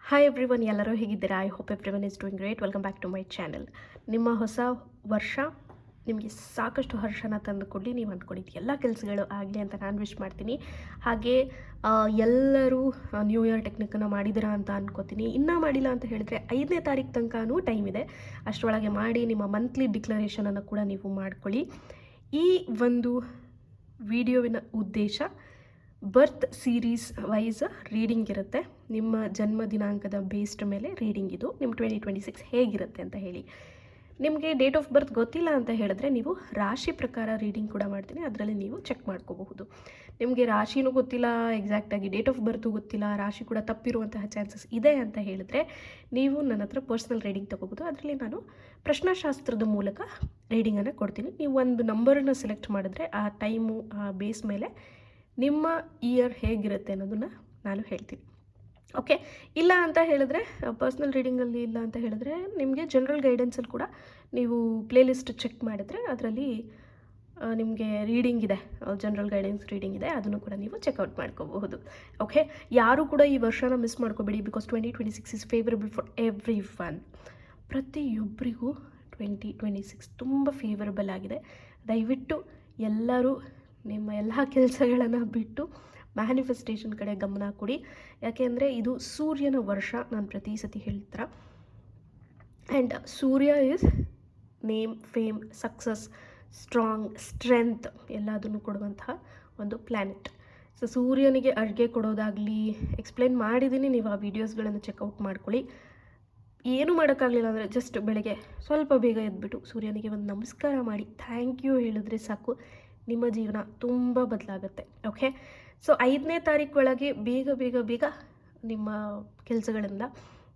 Hi everyone, ಎಲ್ಲರೂ ಹೇಗಿದ್ದೀರಾ? I hope everyone is doing great. Welcome back to my channel. ನಿಮ್ಮ ಹೊಸ ವರ್ಷ ನಿಮಗೆ ಸಾಕಷ್ಟು ಹರ್ಷನ ತಂದು ಕೊಡಲಿ, ನೀವು ಅಂದ್ಕೊಂಡಿದ್ದು ಎಲ್ಲ ಕೆಲಸಗಳು ಆಗಲಿ ಅಂತ ನಾನು ವಿಶ್ ಮಾಡ್ತೀನಿ. ಹಾಗೆ ಎಲ್ಲರೂ ನ್ಯೂ ಇಯರ್ ಟೆಕ್ನಿಕನ್ನು ಮಾಡಿದ್ದೀರಾ ಅಂತ ಅನ್ಕೋತೀನಿ. ಇನ್ನೂ ಮಾಡಿಲ್ಲ ಅಂತ ಹೇಳಿದರೆ 5ನೇ ತಾರೀಕು ತನಕನೂ ಟೈಮ್ ಇದೆ. ಅಷ್ಟರೊಳಗೆ ಮಾಡಿ ನಿಮ್ಮ ಮಂತ್ಲಿ ಡಿಕ್ಲರೇಷನನ್ನು ಕೂಡ ನೀವು ಮಾಡ್ಕೊಳ್ಳಿ. ಈ ಒಂದು ವಿಡಿಯೋವಿನ ಉದ್ದೇಶ ಬರ್ತ್ ಸೀರೀಸ್ ವೈಸ್ ರೀಡಿಂಗ್ ಇರುತ್ತೆ. ನಿಮ್ಮ ಜನ್ಮ ದಿನಾಂಕದ ಬೇಸ್ಡ್ ಮೇಲೆ ರೀಡಿಂಗ್ ಇದು. ನಿಮ್ಮ 2026 ಹೇಗಿರುತ್ತೆ ಅಂತ ಹೇಳಿ. ನಿಮಗೆ ಡೇಟ್ ಆಫ್ ಬರ್ತ್ ಗೊತ್ತಿಲ್ಲ ಅಂತ ಹೇಳಿದ್ರೆ ನೀವು ರಾಶಿ ಪ್ರಕಾರ ರೀಡಿಂಗ್ ಕೂಡ ಮಾಡ್ತೀನಿ, ಅದರಲ್ಲಿ ನೀವು ಚೆಕ್ ಮಾಡ್ಕೋಬಹುದು. ನಿಮಗೆ ರಾಶಿನೂ ಗೊತ್ತಿಲ್ಲ, ಎಕ್ಸಾಕ್ಟಾಗಿ ಡೇಟ್ ಆಫ್ ಬರ್ತು ಗೊತ್ತಿಲ್ಲ, ರಾಶಿ ಕೂಡ ತಪ್ಪಿರುವಂತಹ ಚಾನ್ಸಸ್ ಇದೆ ಅಂತ ಹೇಳಿದ್ರೆ ನೀವು ನನ್ನ ಹತ್ರ ಪರ್ಸ್ನಲ್ ರೀಡಿಂಗ್ ತೊಗೋಬೋದು. ಅದರಲ್ಲಿ ನಾನು ಪ್ರಶ್ನಾಶಾಸ್ತ್ರದ ಮೂಲಕ ರೀಡಿಂಗನ್ನು ಕೊಡ್ತೀನಿ. ನೀವು ಒಂದು ನಂಬರನ್ನು ಸೆಲೆಕ್ಟ್ ಮಾಡಿದ್ರೆ ಆ ಟೈಮು ಆ ಬೇಸ್ ಮೇಲೆ ನಿಮ್ಮ ಇಯರ್ ಹೇಗಿರುತ್ತೆ ಅನ್ನೋದನ್ನು ನಾನು ಹೇಳ್ತೀನಿ. ಓಕೆ, ಇಲ್ಲ ಅಂತ ಹೇಳಿದ್ರೆ ಪರ್ಸ್ನಲ್ ರೀಡಿಂಗಲ್ಲಿ ಇಲ್ಲ ಅಂತ ಹೇಳಿದ್ರೆ ನಿಮಗೆ ಜನರಲ್ ಗೈಡೆನ್ಸಲ್ಲಿ ಕೂಡ ನೀವು ಪ್ಲೇಲಿಸ್ಟ್ ಚೆಕ್ ಮಾಡಿದ್ರೆ ಅದರಲ್ಲಿ ನಿಮಗೆ ರೀಡಿಂಗ್ ಇದೆ, ಜನರಲ್ ಗೈಡೆನ್ಸ್ ರೀಡಿಂಗ್ ಇದೆ, ಅದನ್ನು ಕೂಡ ನೀವು ಚೆಕ್ಔಟ್ ಮಾಡ್ಕೋಬಹುದು. ಓಕೆ, ಯಾರು ಕೂಡ ಈ ವರ್ಷನ ಮಿಸ್ ಮಾಡ್ಕೋಬೇಡಿ, because 2026 is favourable for every one. ಪ್ರತಿಯೊಬ್ಬರಿಗೂ 2026 ತುಂಬ ಫೇವರಬಲ್ ಆಗಿದೆ. ದಯವಿಟ್ಟು ಎಲ್ಲರೂ ನಿಮ್ಮ ಎಲ್ಲ ಕೆಲಸಗಳನ್ನು ಬಿಟ್ಟು ಮ್ಯಾನಿಫೆಸ್ಟೇಷನ್ ಕಡೆ ಗಮನ ಕೊಡಿ. ಯಾಕೆಂದರೆ ಇದು ಸೂರ್ಯನ ವರ್ಷ, ನಾನು ಪ್ರತಿ ಸತಿ ಹೇಳ್ತಾರೆ. And Surya is name, fame, success, strong, strength ಎಲ್ಲದನ್ನು ಕೊಡುವಂತಹ ಒಂದು ಪ್ಲ್ಯಾನೆಟ್. ಸೊ ಸೂರ್ಯನಿಗೆ ಅಡುಗೆ ಕೊಡೋದಾಗಲಿ ಎಕ್ಸ್ಪ್ಲೇನ್ ಮಾಡಿದ್ದೀನಿ, ನೀವು ಆ ವೀಡಿಯೋಸ್ಗಳನ್ನು ಚೆಕ್ಔಟ್ ಮಾಡ್ಕೊಳ್ಳಿ. ಏನೂ ಮಾಡೋಕ್ಕಾಗಲಿಲ್ಲ ಅಂದರೆ ಜಸ್ಟ್ ಬೆಳಗ್ಗೆ ಸ್ವಲ್ಪ ಬೇಗ ಎದ್ಬಿಟ್ಟು ಸೂರ್ಯನಿಗೆ ಒಂದು ನಮಸ್ಕಾರ ಮಾಡಿ ಥ್ಯಾಂಕ್ ಯು ಹೇಳಿದ್ರೆ ಸಾಕು, ನಿಮ್ಮ ಜೀವನ ತುಂಬ ಬದಲಾಗುತ್ತೆ. ಓಕೆ, ಸೊ 5ನೇ ತಾರೀಕು ಒಳಗೆ ಬೇಗ ಬೇಗ ಬೇಗ ನಿಮ್ಮ ಕೆಲಸಗಳಿಂದ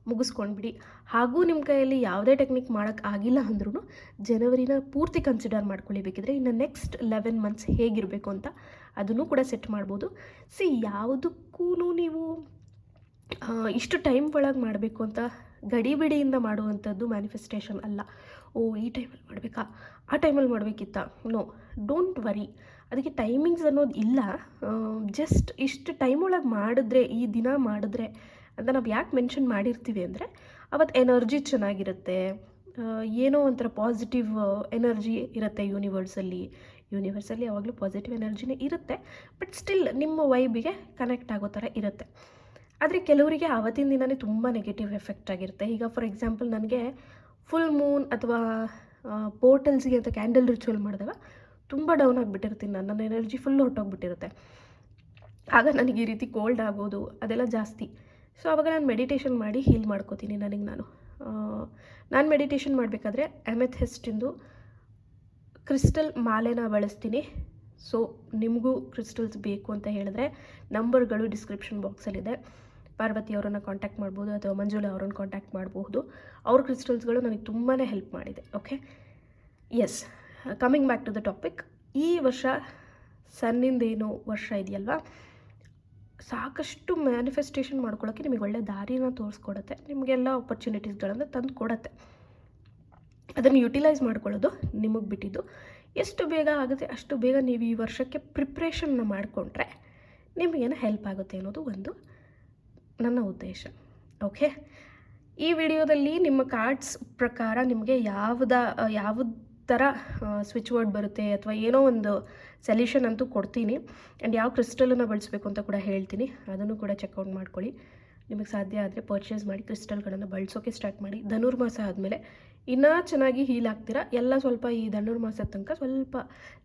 ಮುಗಿಸ್ಕೊಂಡ್ಬಿಡಿ. ಹಾಗೂ ನಿಮ್ಮ ಕೈಯಲ್ಲಿ ಯಾವುದೇ ಟೆಕ್ನಿಕ್ ಮಾಡೋಕ್ಕೆ ಆಗಿಲ್ಲ ಅಂದ್ರೂ ಜನವರಿನ ಪೂರ್ತಿ ಕನ್ಸಿಡರ್ ಮಾಡ್ಕೊಳ್ಳಿ. ಬೇಕಿದ್ರೆ ಇನ್ನು ನೆಕ್ಸ್ಟ್ 11 ಮಂತ್ಸ್ ಹೇಗಿರಬೇಕು ಅಂತ ಅದನ್ನು ಕೂಡ ಸೆಟ್ ಮಾಡ್ಬೋದು. ಯಾವುದಕ್ಕೂ ನೀವು ಇಷ್ಟು ಟೈಮ್ ಒಳಗೆ ಮಾಡಬೇಕು ಅಂತ ಗಡಿಬಿಡಿಯಿಂದ ಮಾಡುವಂಥದ್ದು ಮ್ಯಾನಿಫೆಸ್ಟೇಷನ್ ಅಲ್ಲ. ಈ ಟೈಮಲ್ಲಿ ಮಾಡಬೇಕಾ, ಆ ಟೈಮಲ್ಲಿ ಮಾಡಬೇಕಿತ್ತ, ನೋ, ಡೋಂಟ್ ವರಿ. ಅದಕ್ಕೆ ಟೈಮಿಂಗ್ಸ್ ಅನ್ನೋದು ಇಲ್ಲ. ಜಸ್ಟ್ ಇಷ್ಟು ಟೈಮ್ ಒಳಗೆ ಮಾಡಿದ್ರೆ, ಈ ದಿನ ಮಾಡಿದ್ರೆ ಅಂತ ನಾವು ಯಾಕೆ ಮೆನ್ಷನ್ ಮಾಡಿರ್ತೀವಿ ಅಂದರೆ ಅವತ್ತು ಎನರ್ಜಿ ಚೆನ್ನಾಗಿರುತ್ತೆ, ಏನೋ ಒಂಥರ ಪಾಸಿಟಿವ್ ಎನರ್ಜಿ ಇರುತ್ತೆ ಯೂನಿವರ್ಸಲ್ಲಿ ಯಾವಾಗಲೂ ಪಾಸಿಟಿವ್ ಎನರ್ಜಿನೇ ಇರುತ್ತೆ. ಬಟ್ ಸ್ಟಿಲ್ ನಿಮ್ಮ ವೈಬಿಗೆ ಕನೆಕ್ಟ್ ಆಗೋ ಥರ ಇರುತ್ತೆ. ಆದರೆ ಕೆಲವರಿಗೆ ಆವತ್ತಿನ ದಿನವೇ ತುಂಬ ನೆಗೆಟಿವ್ ಎಫೆಕ್ಟ್ ಆಗಿರುತ್ತೆ. ಈಗ ಫಾರ್ ಎಕ್ಸಾಂಪಲ್ ನನಗೆ ಫುಲ್ ಮೂನ್ ಅಥವಾ ಪೋರ್ಟಲ್ಸ್ಗೆ ಅಂತ ಕ್ಯಾಂಡಲ್ ರಿಚುವಲ್ ಮಾಡಿದಾಗ ತುಂಬ ಡೌನ್ ಆಗಿಬಿಟ್ಟಿರ್ತೀನಿ, ನನ್ನ ಎನರ್ಜಿ ಫುಲ್ ಹೊಟ್ಟೋಗ್ಬಿಟ್ಟಿರುತ್ತೆ. ಆಗ ನನಗೆ ಈ ರೀತಿ ಕೋಲ್ಡ್ ಆಗೋದು ಅದೆಲ್ಲ ಜಾಸ್ತಿ. ಸೊ ಆವಾಗ ನಾನು ಮೆಡಿಟೇಷನ್ ಮಾಡಿ ಹೀಲ್ ಮಾಡ್ಕೋತೀನಿ. ನಾನು ಮೆಡಿಟೇಷನ್ ಮಾಡಬೇಕಾದ್ರೆ ಅಮೆಥೆಸ್ಟಿಂದು ಕ್ರಿಸ್ಟಲ್ ಮಾಲೆನ ಬಳಸ್ತೀನಿ. ಸೊ ನಿಮಗೂ ಕ್ರಿಸ್ಟಲ್ಸ್ ಬೇಕು ಅಂತ ಹೇಳಿದ್ರೆ ನಂಬರ್ಗಳು ಡಿಸ್ಕ್ರಿಪ್ಷನ್ ಬಾಕ್ಸಲ್ಲಿದೆ. ಪಾರ್ವತಿ ಅವರನ್ನು ಕಾಂಟ್ಯಾಕ್ಟ್ ಮಾಡ್ಬೋದು ಅಥವಾ ಮಂಜುಳಾ ಅವರನ್ನು ಕಾಂಟ್ಯಾಕ್ಟ್ ಮಾಡಬಹುದು. ಅವ್ರ ಕ್ರಿಸ್ಟಲ್ಸ್ಗಳು ನನಗೆ ತುಂಬಾ ಹೆಲ್ಪ್ ಮಾಡಿದೆ. Okay, yes, coming back to the topic. ಈ ವರ್ಷ ಸನ್ನಿಂದೇನು ವರ್ಷ ಇದೆಯಲ್ವಾ, ಸಾಕಷ್ಟು ಮ್ಯಾನಿಫೆಸ್ಟೇಷನ್ ಮಾಡ್ಕೊಳ್ಳೋಕ್ಕೆ ನಿಮಗೆ ಒಳ್ಳೆ ದಾರಿನ ತೋರಿಸ್ಕೊಡುತ್ತೆ, ನಿಮಗೆಲ್ಲ ಆಪರ್ಚುನಿಟೀಸ್ಗಳನ್ನು ತಂದು ಕೊಡುತ್ತೆ. ಅದನ್ನು ಯುಟಿಲೈಸ್ ಮಾಡ್ಕೊಳ್ಳೋದು ನಿಮಗೆ ಬಿಟ್ಟಿದ್ದು. ಎಷ್ಟು ಬೇಗ ಆಗುತ್ತೆ ಅಷ್ಟು ಬೇಗ ನೀವು ಈ ವರ್ಷಕ್ಕೆ ಪ್ರಿಪ್ರೇಷನ್ನ ಮಾಡಿಕೊಂಡ್ರೆ ನಿಮಗೇನು ಹೆಲ್ಪ್ ಆಗುತ್ತೆ ಅನ್ನೋದು ಒಂದು ನನ್ನ ಉದ್ದೇಶ. ಓಕೆ, ಈ ವಿಡಿಯೋದಲ್ಲಿ ನಿಮ್ಮ ಕಾರ್ಡ್ಸ್ ಪ್ರಕಾರ ನಿಮಗೆ ಯಾವ ಥರ ಸ್ವಿಚ್ ವರ್ಡ್ ಬರುತ್ತೆ ಅಥವಾ ಏನೋ ಒಂದು ಸೊಲ್ಯೂಷನ್ ಅಂತೂ ಕೊಡ್ತೀನಿ. ಆ್ಯಂಡ್ ಯಾವ ಕ್ರಿಸ್ಟಲನ್ನು ಬಳಸಬೇಕು ಅಂತ ಕೂಡ ಹೇಳ್ತೀನಿ, ಅದನ್ನು ಕೂಡ ಚೆಕ್ಔಟ್ ಮಾಡ್ಕೊಳ್ಳಿ. ನಿಮಗೆ ಸಾಧ್ಯ ಆದರೆ ಪರ್ಚೇಸ್ ಮಾಡಿ ಕ್ರಿಸ್ಟಲ್ಗಳನ್ನು ಬಳಸೋಕ್ಕೆ ಸ್ಟಾರ್ಟ್ ಮಾಡಿ. ಧನುರ್ಮಾಸ ಆದಮೇಲೆ ಇನ್ನೂ ಚೆನ್ನಾಗಿ ಹೀಲ್ ಆಗ್ತೀರಾ. ಎಲ್ಲ ಸ್ವಲ್ಪ ಈ ಧನುರ್ಮಾಸದ ತನಕ ಸ್ವಲ್ಪ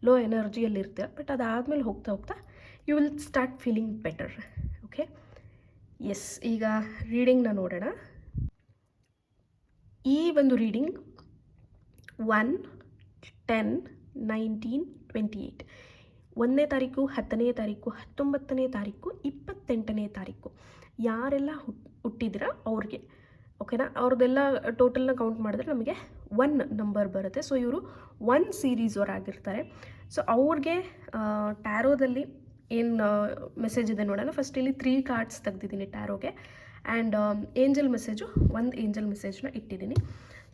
ಲೋ ಎನರ್ಜಿಯಲ್ಲಿ ಇರ್ತೀರ, ಬಟ್ ಅದಾದಮೇಲೆ ಹೋಗ್ತಾ ಹೋಗ್ತಾ you will start feeling better. Okay, yes, ಈಗ ರೀಡಿಂಗ್ನ ನೋಡೋಣ. ಈ ಒಂದು ರೀಡಿಂಗ್ 1, 10, 19, 28 1ನೇ ತಾರೀಕು, 10ನೇ ತಾರೀಕು, 19ನೇ ತಾರೀಕು, 28ನೇ ತಾರೀಕು ಯಾರೆಲ್ಲ ಹುಟ್ಟಿದಿರ ಅವ್ರಿಗೆ, ಓಕೆನಾ, ಅವ್ರದ್ದೆಲ್ಲ ಟೋಟಲ್ನ ಕೌಂಟ್ ಮಾಡಿದ್ರೆ ನಮಗೆ 1 ನಂಬರ್ ಬರುತ್ತೆ. ಸೊ ಇವರು 1 ಸೀರೀಸ್ ಅವರಾಗಿರ್ತಾರೆ. ಸೊ ಅವ್ರಿಗೆ ಟ್ಯಾರೋದಲ್ಲಿ ಏನು ಮೆಸೇಜ್ ಇದೆ ನೋಡೋಣ. ಫಸ್ಟ್ ಇಲ್ಲಿ 3 ಕಾರ್ಡ್ಸ್ ತೆಗೆದಿದ್ದೀನಿ ಟ್ಯಾರೋಗೆ. ಆ್ಯಂಡ್ ಏಂಜಲ್ ಮೆಸೇಜು, 1 ಏಂಜಲ್ ಮೆಸೇಜ್ನ ಇಟ್ಟಿದ್ದೀನಿ.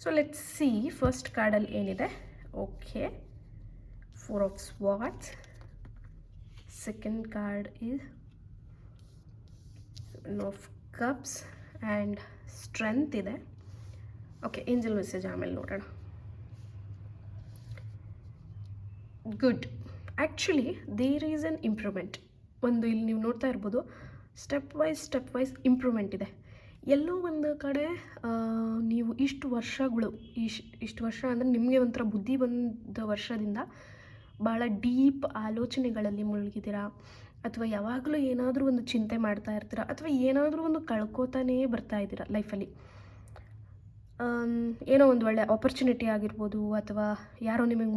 ಸೊ ಲೆಟ್ಸ್ ಸಿ ಫಸ್ಟ್ ಕಾರ್ಡಲ್ಲಿ ಏನಿದೆ. Okay, 4 of Swords. Second card is 7 of Cups and Strength ಇದೆ. ಓಕೆ, ಏಂಜಲ್ ಮೆಸೇಜ್ ಆಮೇಲೆ ನೋಡೋಣ. Good. Actually there is an improvement. ಒಂದು ಇಲ್ಲಿ ನೀವು ನೋಡ್ತಾ ಇರ್ಬೋದು, ಸ್ಟೆಪ್ ವೈಸ್ ಇಂಪ್ರೂವ್ಮೆಂಟ್ ಇದೆ. ಎಲ್ಲೋ ಒಂದು ಕಡೆ ನೀವು ಇಷ್ಟು ವರ್ಷಗಳು ಇಷ್ಟು ವರ್ಷ ಅಂದರೆ ನಿಮಗೆ ಒಂಥರ ಬುದ್ಧಿ ಬಂದ ವರ್ಷದಿಂದ ಭಾಳ ಡೀಪ್ ಆಲೋಚನೆಗಳಲ್ಲಿ ಮುಳುಗಿದ್ದೀರಾ, ಅಥವಾ ಯಾವಾಗಲೂ ಏನಾದರೂ ಒಂದು ಚಿಂತೆ ಮಾಡ್ತಾ ಇರ್ತೀರ, ಅಥವಾ ಏನಾದರೂ ಒಂದು ಕಳ್ಕೊತಾನೇ ಬರ್ತಾ ಇದ್ದೀರಾ ಲೈಫಲ್ಲಿ. ಏನೋ ಒಂದು ಒಳ್ಳೆ ಆಪರ್ಚುನಿಟಿ ಆಗಿರ್ಬೋದು, ಅಥವಾ ಯಾರೋ ನಿಮಗೆ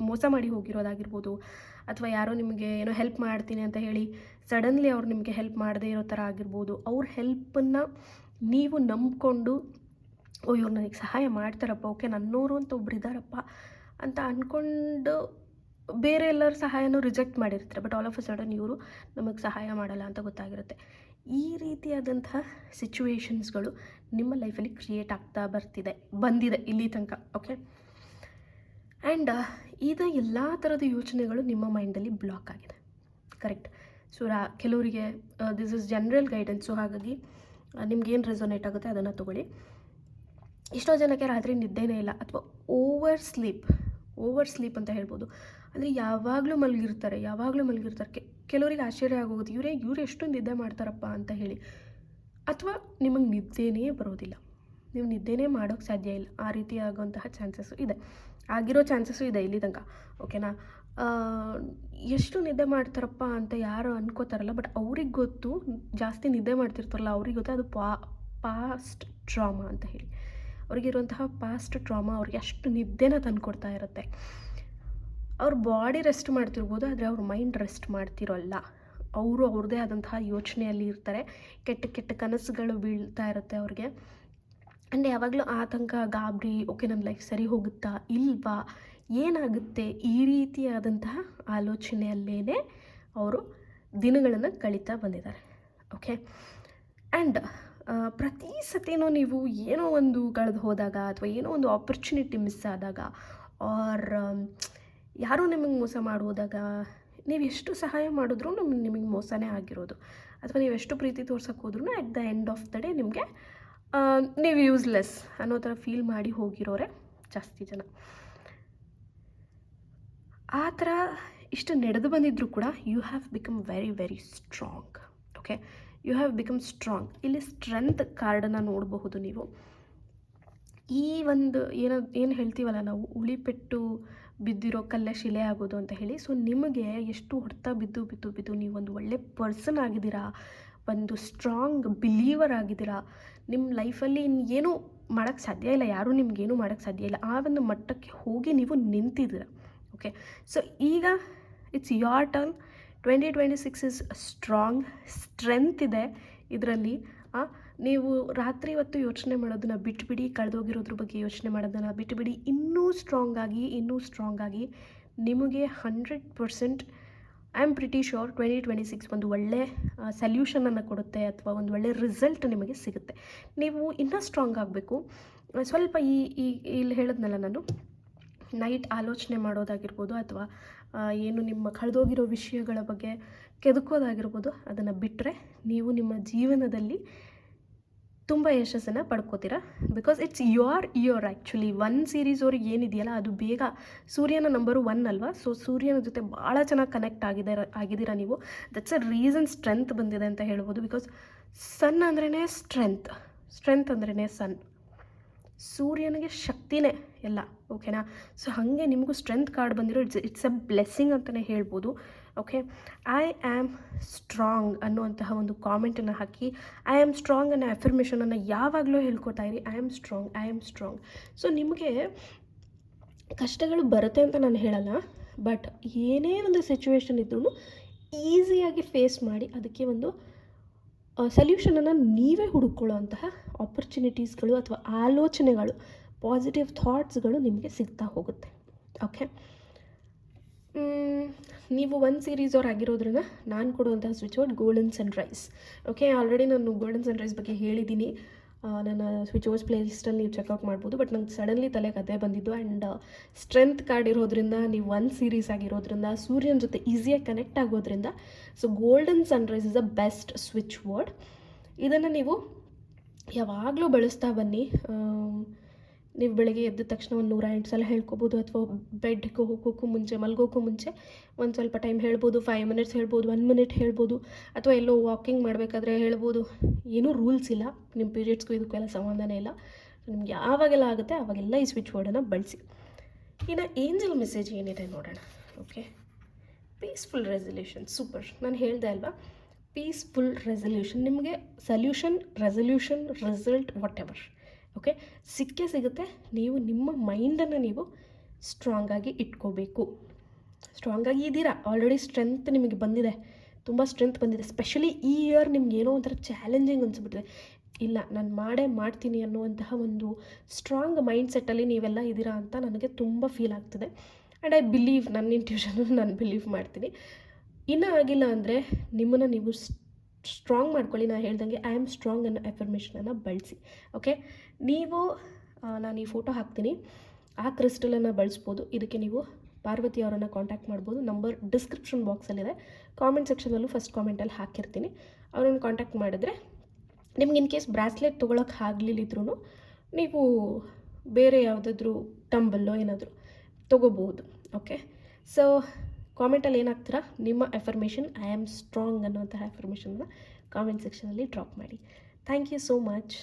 ಮೋಸ ಮಾಡಿ ಹೋಗಿರೋದಾಗಿರ್ಬೋದು, ಅಥವಾ ಯಾರೋ ನಿಮಗೆ ಏನೋ ಹೆಲ್ಪ್ ಮಾಡ್ತೀನಿ ಅಂತ ಹೇಳಿ ಸಡನ್ಲಿ ಅವ್ರು ನಿಮಗೆ ಹೆಲ್ಪ್ ಮಾಡದೇ ಇರೋ ಥರ ಆಗಿರ್ಬೋದು. ಅವ್ರ ಹೆಲ್ಪನ್ನು ನೀವು ನಂಬಿಕೊಂಡು, ಓ ಇವ್ರು ನನಗೆ ಸಹಾಯ ಮಾಡ್ತಾರಪ್ಪ, ಓಕೆ ನನ್ನೋರು ಅಂತ ಒಬ್ರು ಇದ್ದಾರಪ್ಪ ಅಂತ ಅಂದ್ಕೊಂಡು ಬೇರೆ ಎಲ್ಲರ ಸಹಾಯನೂ ರಿಜೆಕ್ಟ್ ಮಾಡಿರ್ತಾರೆ. But all of a sudden ಇವರು ನಮಗೆ ಸಹಾಯ ಮಾಡಲ್ಲ ಅಂತ ಗೊತ್ತಾಗಿರುತ್ತೆ. ಈ ರೀತಿಯಾದಂತಹ ಸಿಚುವೇಶನ್ಸ್ಗಳು ನಿಮ್ಮ ಲೈಫಲ್ಲಿ ಕ್ರಿಯೇಟ್ ಆಗ್ತಾ ಬಂದಿದೆ ಇಲ್ಲಿ ತನಕ. ಓಕೆ, ಆ್ಯಂಡ್ ಇದು ಎಲ್ಲ ಥರದ ಯೋಚನೆಗಳು ನಿಮ್ಮ ಮೈಂಡಲ್ಲಿ ಬ್ಲಾಕ್ ಆಗಿದೆ. ಕರೆಕ್ಟ್. ಸೊ ಕೆಲವರಿಗೆ this is general guidance. So ಹಾಗಾಗಿ ನಿಮ್ಗೇನು ರೆಸೊನೇಟ್ ಆಗುತ್ತೆ ಅದನ್ನು ತೊಗೊಳ್ಳಿ. ಎಷ್ಟೋ ಜನಕ್ಕೆ ರಾತ್ರಿ ನಿದ್ದೆನೇ ಇಲ್ಲ, ಅಥವಾ ಓವರ್ ಸ್ಲೀಪ್ ಅಂತ ಹೇಳ್ಬೋದು. ಅಂದರೆ ಯಾವಾಗಲೂ ಮಲಗಿರ್ತಾರೆ. ಕೆಲವರಿಗೆ ಆಶ್ಚರ್ಯ ಆಗೋಗುತ್ತೆ, ಇವ್ರು ಎಷ್ಟು ನಿದ್ದೆ ಮಾಡ್ತಾರಪ್ಪ ಅಂತ ಹೇಳಿ. ಅಥವಾ ನಿಮಗೆ ನಿದ್ದೆನೇ ಬರೋದಿಲ್ಲ, ನೀವು ನಿದ್ದೆನೇ ಮಾಡೋಕ್ಕೆ ಸಾಧ್ಯ ಇಲ್ಲ. ಆ ರೀತಿ ಆಗುವಂತಹ ಚಾನ್ಸಸ್ಸು ಇದೆ, ಆಗಿರೋ ಚಾನ್ಸಸ್ಸು ಇದೆ ಇಲ್ಲಿ ತನಕ. ಓಕೆನಾ. ಎಷ್ಟು ನಿದ್ದೆ ಮಾಡ್ತಾರಪ್ಪ ಅಂತ ಯಾರು ಅನ್ಕೋತಾರಲ್ಲ, ಬಟ್ ಅವ್ರಿಗೆ ಗೊತ್ತು, ಜಾಸ್ತಿ ನಿದ್ದೆ ಮಾಡ್ತಿರ್ತಾರಲ್ಲ ಅವ್ರಿಗೆ ಗೊತ್ತು ಅದು ಪಾಸ್ಟ್ ಟ್ರಾಮಾ ಅಂತ ಹೇಳಿ. ಅವ್ರಿಗಿರುವಂತಹ ಪಾಸ್ಟ್ ಟ್ರಾಮಾ ಅವ್ರಿಗೆ ಅಷ್ಟು ನಿದ್ದೆನ ತಂದುಕೊಡ್ತಾ ಇರುತ್ತೆ. ಅವ್ರ ಬಾಡಿ ರೆಸ್ಟ್ ಮಾಡ್ತಿರ್ಬೋದು, ಆದರೆ ಅವ್ರ ಮೈಂಡ್ ರೆಸ್ಟ್ ಮಾಡ್ತಿರೋಲ್ಲ. ಅವರು ಅವ್ರದ್ದೇ ಆದಂತಹ ಯೋಚನೆಯಲ್ಲಿ ಇರ್ತಾರೆ. ಕೆಟ್ಟ ಕನಸುಗಳು ಬೀಳ್ತಾ ಇರುತ್ತೆ ಅವ್ರಿಗೆ. ಆ್ಯಂಡ್ ಯಾವಾಗಲೂ ಆತಂಕ, ಗಾಬರಿ, ಓಕೆ ನನ್ನ ಲೈಫ್ ಸರಿ ಹೋಗುತ್ತಾ ಇಲ್ವಾ, ಏನಾಗುತ್ತೆ, ಈ ರೀತಿಯಾದಂತಹ ಆಲೋಚನೆಯಲ್ಲೇ ಅವರು ದಿನಗಳನ್ನು ಕಳೀತಾ ಬಂದಿದ್ದಾರೆ. ಓಕೆ. ಆ್ಯಂಡ್ ಪ್ರತಿ ಸತಿನೂ ನೀವು ಏನೋ ಒಂದು ಕಳೆದು ಹೋದಾಗ, ಅಥವಾ ಏನೋ ಒಂದು ಆಪರ್ಚುನಿಟಿ ಮಿಸ್ ಆದಾಗ, ಆರ್ ಯಾರೋ ನಿಮಗೆ ಮೋಸ ಮಾಡೋದಾಗ, ನೀವು ಎಷ್ಟು ಸಹಾಯ ಮಾಡಿದ್ರೂ ನಿಮಗೆ ಮೋಸನೇ ಆಗಿರೋದು. ಅಥವಾ ನೀವು ಎಷ್ಟು ಪ್ರೀತಿ ತೋರ್ಸೋಕೆ ಹೋದ್ರೂ at the end of the day ನಿಮಗೆ ನೀವು ಯೂಸ್ಲೆಸ್ ಅನ್ನೋ ಥರ ಫೀಲ್ ಮಾಡಿ ಹೋಗಿರೋರೆ ಜಾಸ್ತಿ ಜನ. ಆ ಥರ ಇಷ್ಟು ನಡೆದು ಬಂದಿದ್ದರೂ ಕೂಡ you have become very strong. Okay, you have become strong. ಇಲ್ಲಿ ಸ್ಟ್ರೆಂತ್ ಕಾರ್ಡನ್ನು ನೋಡಬಹುದು ನೀವು. ಈ ಒಂದು ಏನು ಹೇಳ್ತೀವಲ್ಲ ನಾವು, ಉಳಿಪೆಟ್ಟು ಬಿದ್ದಿರೋ ಕಲ್ಲೇ ಶಿಲೆ ಆಗೋದು ಅಂತ ಹೇಳಿ. ಸೊ ನಿಮಗೆ ಎಷ್ಟು ಹೊಡೆತ ಬಿದ್ದು ನೀವು ಒಂದು ಒಳ್ಳೆ ಪರ್ಸನ್ ಆಗಿದ್ದೀರಾ, ಒಂದು ಸ್ಟ್ರಾಂಗ್ ಬಿಲೀವರ್ ಆಗಿದ್ದೀರಾ. ನಿಮ್ಮ ಲೈಫಲ್ಲಿ ಏನೂ ಮಾಡೋಕ್ಕೆ ಸಾಧ್ಯ ಇಲ್ಲ, ಯಾರೂ ನಿಮಗೇನೂ ಮಾಡೋಕ್ಕೆ ಸಾಧ್ಯ ಇಲ್ಲ, ಆ ಒಂದು ಮಟ್ಟಕ್ಕೆ ಹೋಗಿ ನೀವು ನಿಂತಿದ್ದೀರ. ಓಕೆ, ಸೊ ಈಗ it's your turn. 2026 is strong. Strength ಇದೆ ಇದರಲ್ಲಿ. ನೀವು ರಾತ್ರಿ ಹೊತ್ತು ಯೋಚನೆ ಮಾಡೋದನ್ನು ಬಿಟ್ಟುಬಿಡಿ, ಕಳೆದೋಗಿರೋದ್ರ ಬಗ್ಗೆ ಯೋಚನೆ ಮಾಡೋದನ್ನು ಬಿಟ್ಟುಬಿಡಿ. ಇನ್ನೂ ಸ್ಟ್ರಾಂಗ್ ಆಗಿ ನಿಮಗೆ 100% ಐ ಆಮ್ ಪ್ರಿಟಿ ಶ್ಯೂರ್ 2026 ಒಂದು ಒಳ್ಳೆ ಸಲ್ಯೂಷನನ್ನು ಕೊಡುತ್ತೆ, ಅಥವಾ ಒಂದು ಒಳ್ಳೆ ರಿಸಲ್ಟ್ ನಿಮಗೆ ಸಿಗುತ್ತೆ. ನೀವು ಇನ್ನೂ ಸ್ಟ್ರಾಂಗ್ ಆಗಬೇಕು. ಸ್ವಲ್ಪ ಇಲ್ಲಿ ಹೇಳಿದ್ನಲ್ಲ ನಾನು, ನೈಟ್ ಆಲೋಚನೆ ಮಾಡೋದಾಗಿರ್ಬೋದು, ಅಥವಾ ಏನು ನಿಮ್ಮ ಕಳೆದೋಗಿರೋ ವಿಷಯಗಳ ಬಗ್ಗೆ ಕೆದಕೋದಾಗಿರ್ಬೋದು, ಅದನ್ನು ಬಿಟ್ಟರೆ ನೀವು ನಿಮ್ಮ ಜೀವನದಲ್ಲಿ ತುಂಬ ಯಶಸ್ಸನ್ನು ಪಡ್ಕೋತೀರಾ. Because it's your year. Actually 1 series ಅವ್ರಿಗೆ ಏನಿದೆಯಲ್ಲ ಅದು ಬೇಗ ಸೂರ್ಯನ ನಂಬರು 1 ಅಲ್ವಾ. ಸೊ ಸೂರ್ಯನ ಜೊತೆ ಭಾಳ ಚೆನ್ನಾಗಿ ಕನೆಕ್ಟ್ ಆಗಿದ್ದೀರಾ ನೀವು. ದಟ್ಸ್ ಅ ರೀಸನ್ ಸ್ಟ್ರೆಂತ್ ಬಂದಿದೆ ಅಂತ ಹೇಳ್ಬೋದು. ಬಿಕಾಸ್ ಸನ್ ಅಂದ್ರೇ ಸ್ಟ್ರೆಂತ್ ಅಂದ್ರೇ ಸನ್. ಸೂರ್ಯನಿಗೆ ಶಕ್ತಿನೇ ಎಲ್ಲ. ಓಕೆನಾ. ಸೊ ಹಾಗೆ ನಿಮಗೂ ಸ್ಟ್ರೆಂತ್ ಕಾರ್ಡ್ ಬಂದಿರೋ ಇಟ್ಸ್ ಅ ಬ್ಲೆಸ್ಸಿಂಗ್ ಅಂತಲೇ ಹೇಳ್ಬೋದು. ಓಕೆ, ಐ ಆಮ್ ಸ್ಟ್ರಾಂಗ್ ಅನ್ನುವಂತಹ ಒಂದು ಕಾಮೆಂಟನ್ನು ಹಾಕಿ, ಐ ಆಮ್ ಸ್ಟ್ರಾಂಗ್ ಅನ್ನೋ ಅಫರ್ಮೇಷನನ್ನು ಯಾವಾಗಲೂ ಹೇಳ್ಕೊತಾ ಇರಿ. I am strong. ಸೊ ನಿಮಗೆ ಕಷ್ಟಗಳು ಬರುತ್ತೆ ಅಂತ ನಾನು ಹೇಳಲ್ಲ, ಬಟ್ ಏನೇ ಒಂದು ಸಿಚುವೇಶನ್ ಇದ್ರೂ ಈಸಿಯಾಗಿ ಫೇಸ್ ಮಾಡಿ ಅದಕ್ಕೆ ಒಂದು ಸಲ್ಯೂಷನನ್ನು ನೀವೇ ಹುಡುಕೊಳ್ಳುವಂತಹ ಆಪರ್ಚುನಿಟೀಸ್ಗಳು ಅಥವಾ ಆಲೋಚನೆಗಳು, ಪಾಸಿಟಿವ್ ಥಾಟ್ಸ್ಗಳು ನಿಮಗೆ ಸಿಗ್ತಾ ಹೋಗುತ್ತೆ. ಓಕೆ, ನೀವು 1 ಸೀರೀಸ್ ಅವ್ರು ಆಗಿರೋದ್ರಿಂದ ನಾನು ಕೊಡುವಂತಹ switch word golden Sunrise. Okay, already ನಾನು ಗೋಲ್ಡನ್ ಸನ್ರೈಸ್ ಬಗ್ಗೆ ಹೇಳಿದ್ದೀನಿ. ನನ್ನ ಸ್ವಿಚ್ ಓವರ್ಸ್ ಪ್ಲೇಲಿಸ್ಟಲ್ಲಿ ನೀವು ಚೆಕ್ಔಟ್ ಮಾಡ್ಬೋದು. ಬಟ್ ನಂಗೆ ಸಡನ್ಲಿ ತಲೆಗೆ ಅದೇ ಬಂದಿದ್ದು. ಆ್ಯಂಡ್ ಸ್ಟ್ರೆಂತ್ ಕಾರ್ಡ್ ಇರೋದ್ರಿಂದ, ನೀವು 1 ಸೀರೀಸ್ ಆಗಿರೋದ್ರಿಂದ, ಸೂರ್ಯನ ಜೊತೆ ಈಸಿಯಾಗಿ ಕನೆಕ್ಟ್ ಆಗೋದ್ರಿಂದ, so golden Sunrise is a best switch word. ಇದನ್ನು ನೀವು ಯಾವಾಗಲೂ ಬಳಸ್ತಾ ಬನ್ನಿ. ನೀವು ಬೆಳಗ್ಗೆ ಎದ್ದ ತಕ್ಷಣ ಒಂದು 108 ಸಲ ಹೇಳ್ಕೊಬೋದು, ಅಥವಾ ಬೆಡ್ಗೆ ಹೋಗೋಕ್ಕೂ ಮುಂಚೆ, ಮಲ್ಗೋಕ್ಕೂ ಮುಂಚೆ ಒಂದು ಸ್ವಲ್ಪ ಟೈಮ್ ಹೇಳ್ಬೋದು. 5 ಮಿನಿಟ್ಸ್ ಹೇಳ್ಬೋದು, 1 ಮಿನಿಟ್ ಹೇಳ್ಬೋದು, ಅಥವಾ ಎಲ್ಲೋ ವಾಕಿಂಗ್ ಮಾಡಬೇಕಾದ್ರೆ ಹೇಳ್ಬೋದು. ಏನೂ ರೂಲ್ಸ್ ಇಲ್ಲ. ನಿಮ್ಮ ಪೀರಿಯಡ್ಸ್ಗೂ ಇದಕ್ಕೆಲ್ಲ ಸಂಬಂಧನೇ ಇಲ್ಲ. ನಿಮ್ಗೆ ಯಾವಾಗೆಲ್ಲ ಆಗುತ್ತೆ ಆವಾಗೆಲ್ಲ ಈ ಸ್ವಿಚ್ ವರ್ಡನ್ನು ಬಳಸಿ. ಇನ್ನು ಏಂಜಲ್ ಮೆಸೇಜ್ ಏನಿದೆ ನೋಡೋಣ. Okay, peaceful resolution. ಸೂಪರ್. ನಾನು ಹೇಳಿದೆ ಅಲ್ವಾ, ಪೀಸ್ಫುಲ್ ರೆಸಲ್ಯೂಷನ್. ನಿಮಗೆ solution, resolution, result, what ever, okay, ಸಿಕ್ಕೇ ಸಿಗುತ್ತೆ. ನೀವು ನಿಮ್ಮ ಮೈಂಡನ್ನು ನೀವು ಸ್ಟ್ರಾಂಗಾಗಿ ಇಟ್ಕೋಬೇಕು. ಸ್ಟ್ರಾಂಗಾಗಿ ಇದ್ದೀರಾ, ಆಲ್ರೆಡಿ ಸ್ಟ್ರೆಂತ್ ನಿಮಗೆ ಬಂದಿದೆ, ತುಂಬ ಸ್ಟ್ರೆಂತ್ ಬಂದಿದೆ. ಸ್ಪೆಷಲಿ ಈ ಇಯರ್ ನಿಮ್ಗೆ ಏನೋ ಒಂಥರ ಚಾಲೆಂಜಿಂಗ್ ಅನಿಸ್ಬಿಟ್ಟಿದೆ. ಇಲ್ಲ, ನಾನು ಮಾಡ್ತೀನಿ ಅನ್ನುವಂತಹ ಒಂದು ಸ್ಟ್ರಾಂಗ್ ಮೈಂಡ್ಸೆಟ್ಟಲ್ಲಿ ನೀವೆಲ್ಲ ಇದ್ದೀರಾ ಅಂತ ನನಗೆ ತುಂಬ ಫೀಲ್ ಆಗ್ತದೆ. ಆ್ಯಂಡ್ ಐ ಬಿಲೀವ್, ನನ್ನ ಇಂಟ್ಯೂಷನ್ನು ನಾನು ಬಿಲೀವ್ ಮಾಡ್ತೀನಿ. ಇನ್ನೂ ಆಗಿಲ್ಲ ಅಂದರೆ ನಿಮ್ಮನ್ನು ನೀವು ಸ್ಟ್ರಾಂಗ್ ಮಾಡ್ಕೊಳ್ಳಿ. ನಾನು ಹೇಳ್ದಂಗೆ ಐ ಆಮ್ ಸ್ಟ್ರಾಂಗ್ ಅನ್ನೋ ಎಫರ್ಮೇಷನನ್ನು ಬಳಸಿ. ಓಕೆ, ನೀವು ನಾನು ಈ ಫೋಟೋ ಹಾಕ್ತೀನಿ, ಆ ಕ್ರಿಸ್ಟಲನ್ನು ಬಳಸ್ಬೋದು. ಇದಕ್ಕೆ ನೀವು ಪಾರ್ವತಿ ಅವರನ್ನು ಕಾಂಟ್ಯಾಕ್ಟ್ ಮಾಡ್ಬೋದು. ನಂಬರ್ ಡಿಸ್ಕ್ರಿಪ್ಷನ್ ಬಾಕ್ಸಲ್ಲಿದೆ, ಕಾಮೆಂಟ್ ಸೆಕ್ಷನಲ್ಲೂ ಫಸ್ಟ್ ಕಾಮೆಂಟಲ್ಲಿ ಹಾಕಿರ್ತೀನಿ. ಅವರನ್ನು ಕಾಂಟ್ಯಾಕ್ಟ್ ಮಾಡಿದ್ರೆ ನಿಮ್ಗೆ ಇನ್ ಕೇಸ್ ಬ್ರಾಸ್ಲೆಟ್ ತೊಗೊಳಕ್ಕೆ ಆಗಲಿಲ್ಲಿದ್ರೂ ನೀವು ಬೇರೆ ಯಾವುದಾದ್ರೂ ಟಂಬಲ್ಲೋ ಏನಾದರೂ ತೊಗೋಬೋದು. ಓಕೆ, ಸೊ ಕಾಮೆಂಟಲ್ಲಿ ಏನಾಗ್ತೀರಾ, ನಿಮ್ಮ ಎಫರ್ಮೇಷನ್ ಐ ಆಮ್ ಸ್ಟ್ರಾಂಗ್ ಅನ್ನೋಂತಹ ಎಫರ್ಮೇಷನ್ನ ಕಾಮೆಂಟ್ ಸೆಕ್ಷನಲ್ಲಿ ಡ್ರಾಪ್ ಮಾಡಿ. Thank you so much.